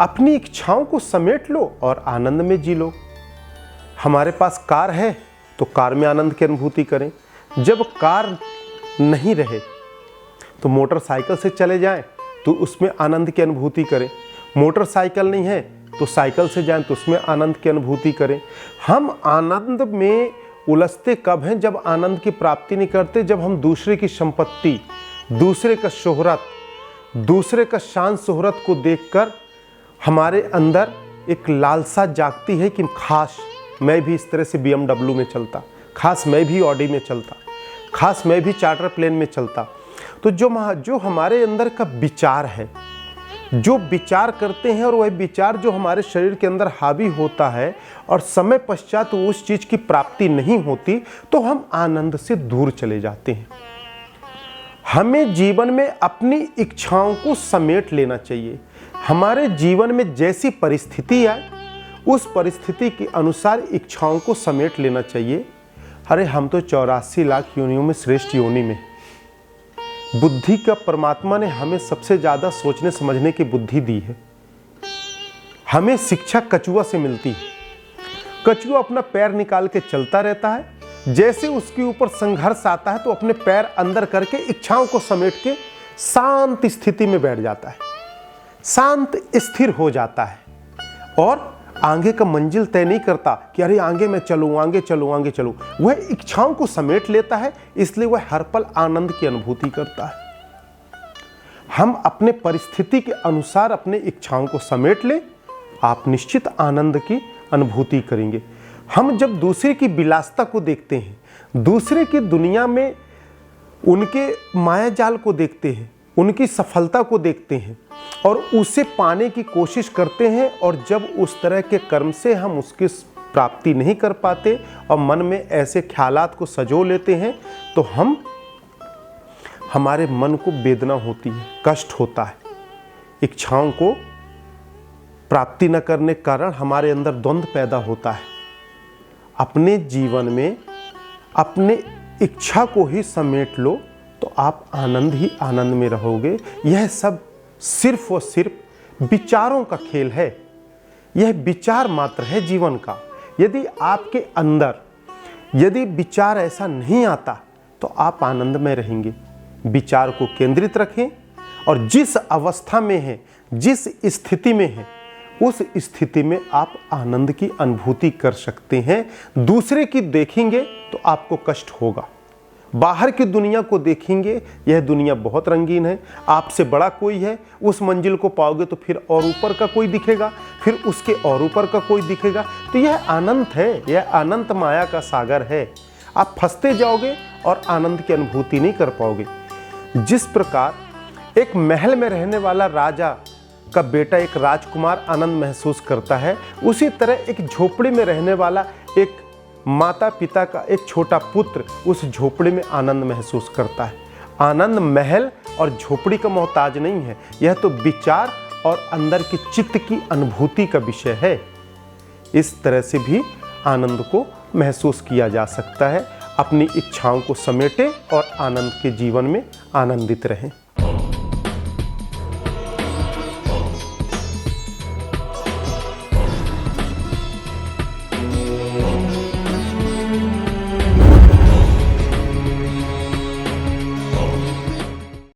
अपनी इच्छाओं को समेट लो और आनंद में जी लो। हमारे पास कार है तो कार में आनंद की अनुभूति करें। जब कार नहीं रहे तो मोटरसाइकिल से चले जाएं तो उसमें आनंद की अनुभूति करें। मोटरसाइकिल नहीं है तो साइकिल से जाएं तो उसमें आनंद की अनुभूति करें। हम आनंद में उलझते कब हैं? जब आनंद की प्राप्ति नहीं करते, जब हम दूसरे की संपत्ति, दूसरे का शोहरत, दूसरे का शान शोहरत को देखकर हमारे अंदर एक लालसा जागती है कि खास मैं भी इस तरह से BMW में चलता, खास मैं भी ऑडी में चलता, खास मैं भी चार्टर प्लेन में चलता। तो जो हमारे अंदर का विचार है, जो विचार करते हैं और वह विचार जो हमारे शरीर के अंदर हावी होता है और समय पश्चात उस चीज़ की प्राप्ति नहीं होती तो हम आनंद से दूर चले जाते हैं। हमें जीवन में अपनी इच्छाओं को समेट लेना चाहिए। हमारे जीवन में जैसी परिस्थिति आए उस परिस्थिति के अनुसार इच्छाओं को समेट लेना चाहिए। अरे हम तो 84 लाख योनियों में श्रेष्ठ योनि में, बुद्धि का परमात्मा ने हमें सबसे ज़्यादा सोचने समझने की बुद्धि दी है। हमें शिक्षा कछुआ से मिलती है। कछुआ अपना पैर निकाल के चलता रहता है, जैसे उसके ऊपर संघर्ष आता है तो अपने पैर अंदर करके इच्छाओं को समेट के शांत स्थिति में बैठ जाता है, शांत स्थिर हो जाता है और आगे का मंजिल तय नहीं करता कि अरे आगे मैं चलूँ, आगे चलूँ, आगे चलूँ। वह इच्छाओं को समेट लेता है, इसलिए वह हर पल आनंद की अनुभूति करता है। हम अपने परिस्थिति के अनुसार अपने इच्छाओं को समेट लें, आप निश्चित आनंद की अनुभूति करेंगे। हम जब दूसरे की विलासिता को देखते हैं, दूसरे की दुनिया में उनके मायाजाल को देखते हैं, उनकी सफलता को देखते हैं और उसे पाने की कोशिश करते हैं, और जब उस तरह के कर्म से हम उसकी प्राप्ति नहीं कर पाते और मन में ऐसे ख्यालात को सजो लेते हैं तो हमारे मन को वेदना होती है, कष्ट होता है। इच्छाओं को प्राप्ति न करने के कारण हमारे अंदर द्वंद्व पैदा होता है। अपने जीवन में अपने इच्छा को ही समेट लो तो आप आनंद ही आनंद में रहोगे। यह सब सिर्फ और सिर्फ विचारों का खेल है। यह विचार मात्र है जीवन का। यदि आपके अंदर यदि विचार ऐसा नहीं आता तो आप आनंद में रहेंगे। विचार को केंद्रित रखें और जिस अवस्था में है, जिस स्थिति में है, उस स्थिति में आप आनंद की अनुभूति कर सकते हैं। दूसरे की देखेंगे तो आपको कष्ट होगा, बाहर की दुनिया को देखेंगे, यह दुनिया बहुत रंगीन है, आपसे बड़ा कोई है, उस मंजिल को पाओगे तो फिर और ऊपर का कोई दिखेगा, फिर उसके और ऊपर का कोई दिखेगा। तो यह अनंत है, यह अनंत माया का सागर है। आप फंसते जाओगे और आनंद की अनुभूति नहीं कर पाओगे। जिस प्रकार एक महल में रहने वाला राजा का बेटा, एक राजकुमार आनंद महसूस करता है, उसी तरह एक झोपड़ी में रहने वाला एक माता पिता का एक छोटा पुत्र उस झोपड़ी में आनंद महसूस करता है। आनंद महल और झोपड़ी का मोहताज नहीं है, यह तो विचार और अंदर की चित्त की अनुभूति का विषय है। इस तरह से भी आनंद को महसूस किया जा सकता है। अपनी इच्छाओं को समेटें और आनंद के जीवन में आनंदित रहें।